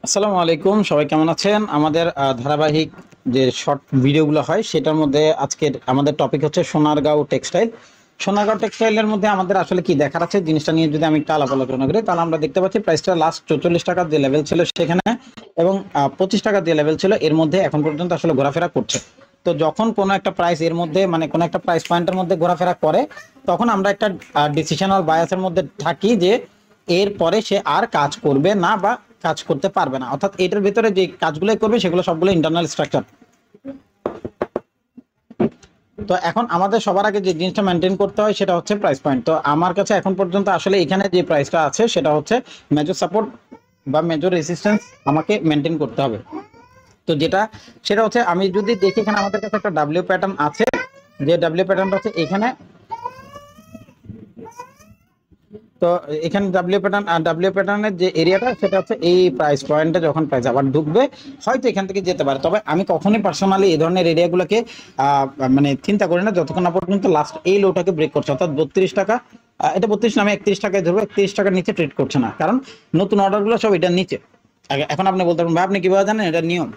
আসসালামু আলাইকুম, সবাই কেমন আছেন? আমাদের ধারাবাহিক যে শর্ট ভিডিওগুলো হয় সেটার মধ্যে আজকের আমাদের টপিক হচ্ছে সোনারগাঁও টেক্সটাইল। সোনারগাঁও টেক্সটাইলের মধ্যে আমাদের আসলে কি দেখার আছে জিনিসটা নিয়ে যদি আমি একটু আলাপ আলোচনা করি, তাহলে আমরা দেখতে পাচ্ছি প্রাইসটা লাস্ট 44 টাকার যে লেভেল ছিল সেখানে এবং 25 টাকার যে লেভেল ছিল এর মধ্যে এখন পর্যন্ত আসলে ঘোরাফেরা করছে। তো যখন কোনো একটা প্রাইস এর মধ্যে মানে কোনো একটা প্রাইস পয়েন্টের মধ্যে ঘোরাফেরা করে, তখন আমরা একটা ডিসিশনাল বায়াসের মধ্যে থাকি যে এরপরে সে আর কাজ করবে না বা কাজ করতে পারবে না। অর্থাৎ এটার ভিতরে যে কাজগুলো করবে সেগুলো সবগুলো ইন্টারনাল স্ট্রাকচার। তো এখন আমাদের সবার আগে যে জিনিসটা মেনটেন করতে হয় সেটা হচ্ছে প্রাইস পয়েন্ট। তো আমার কাছে এখন পর্যন্ত আসলে এখানে যে প্রাইসটা আছে সেটা হচ্ছে মেজর সাপোর্ট বা মেজর রেসিস্ট্যান্স আমাকে মেনটেন করতে হবে। তো যেটা সেটা হচ্ছে আমি যদি দেখি এখানে আমাদের কাছে একটা ডাব্লিউ প্যাটার্ন আছে, যে ডাব্লিউ প্যাটার্নটা হচ্ছে এখানে। তো এখানে ডাব্লিউ প্যাটার্নের যে এরিয়াটা সেটা হচ্ছে এই প্রাইস পয়েন্টে যখন প্রাইস আবার ঢুকবে হয়তো এখান থেকে যেতে পারে। তবে আমি কখনোই পার্সোনালি এই ধরনের এরিয়াগুলোকে মানে চিন্তা করি না যতক্ষণ না পর্যন্ত লাস্ট এই লোটাকে ব্রেক করছে, অর্থাৎ 32 টাকা। এটা 32 নামে 31 টাকায় ধরবো, 31 টাকার নিচে ট্রেড করছে না, কারণ নতুন অর্ডারগুলো সব এটার নিচে। এখন আপনি বলতে পারেন ভাই আপনি কিভাবে জানেন? এটা নিয়ম,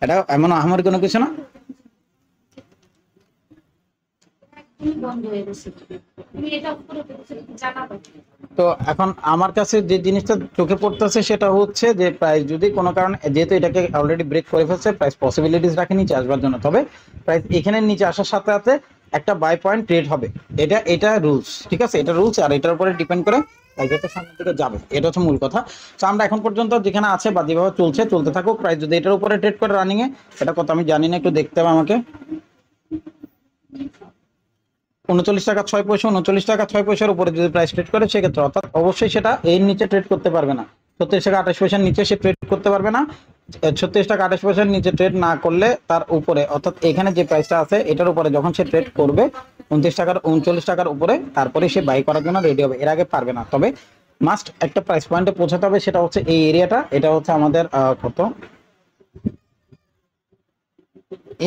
এটা এমন আমার কোনো কিছু না। তো এখন আমার কাছে যে জিনিসটা চোখে পড়তেছে সেটা হচ্ছে যে প্রাইস যদি কোনো কারণে, যেহেতু এটাকে অলরেডি ব্রেক করে ফেলছে, প্রাইস পসিবিলিটিস রাখে নিচে আসবার জন্য, তবে প্রাইস এখানে নিচে আসার সাথে সাথে একটা বাই পয়েন্ট ট্রেড হবে। এটা রুলস, ঠিক আছে? এটা রুলস, আর এটার উপরে ডিপেন্ড করে প্রাইস সামনের দিকে যাবে, এটা হচ্ছে মূল কথা। তো আমরা এখন পর্যন্ত যেখানে আছে বা যেভাবে চলতে থাকুক, প্রাইস যদি এটার উপরে ট্রেড করে রানিং এ, এটা কত আমি জানি না, একটু দেখতে হবে আমাকে। 39 টাকা 6 পয়সা, 39 টাকা 6 পয়সার উপরে যদি প্রাইস ট্রেড করে সেক্ষেত্রে, অর্থাৎ অবশ্যই সেটা এর নিচে ট্রেড করতে পারবে না। 36 টাকা 28 পয়সার নিচে সে ট্রেড করতে পারবে না। 36 টাকা 28 পয়সার নিচে ট্রেড না করলে তার উপরে, অর্থাৎ এখানে যে প্রাইসটা আছে এটার উপরে যখন সে ট্রেড করবে 39 টাকার উপরে, তারপরে সে বাই করার জন্য রেডি হবে, এর আগে পারবে না। তবে মাস্ট একটা প্রাইস পয়েন্টে পৌঁছাতে হবে, সেটা হচ্ছে এই এরিয়াটা। এটা হচ্ছে আমাদের কত,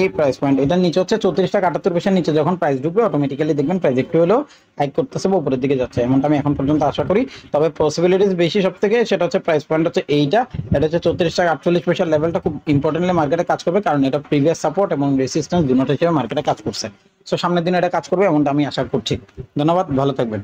এই প্রাইস পয়েন্ট এটার নিচে হচ্ছে 34 টাকা 78 পয়সার নিচে যখন প্রাইস ঢুকবে অটোমেটিক্যালি দেখবেন প্রাইস একটু হলেও হাইক করতেছে বা উপরের দিকে যাচ্ছে, এমনটা আমি এখন পর্যন্ত আশা করি। তবে পসিবিলিটিস বেশি সব থেকে, সেটা হচ্ছে প্রাইস পয়েন্ট হচ্ছে এইটা। এটা হচ্ছে 34 টাকা 48 পয়সার লেভেলটা খুব ইম্পর্টেন্টলি মার্কেটে কাজ করবে, কারণ এটা প্রিভিয়াস সাপোর্ট এবং রেসিস্ট্যান্স দুটো হিসেবে মার্কেটে কাজ করছে। তো সামনের দিনে এটা কাজ করবে এমনটা আমি আশা করছি। ধন্যবাদ, ভালো থাকবেন।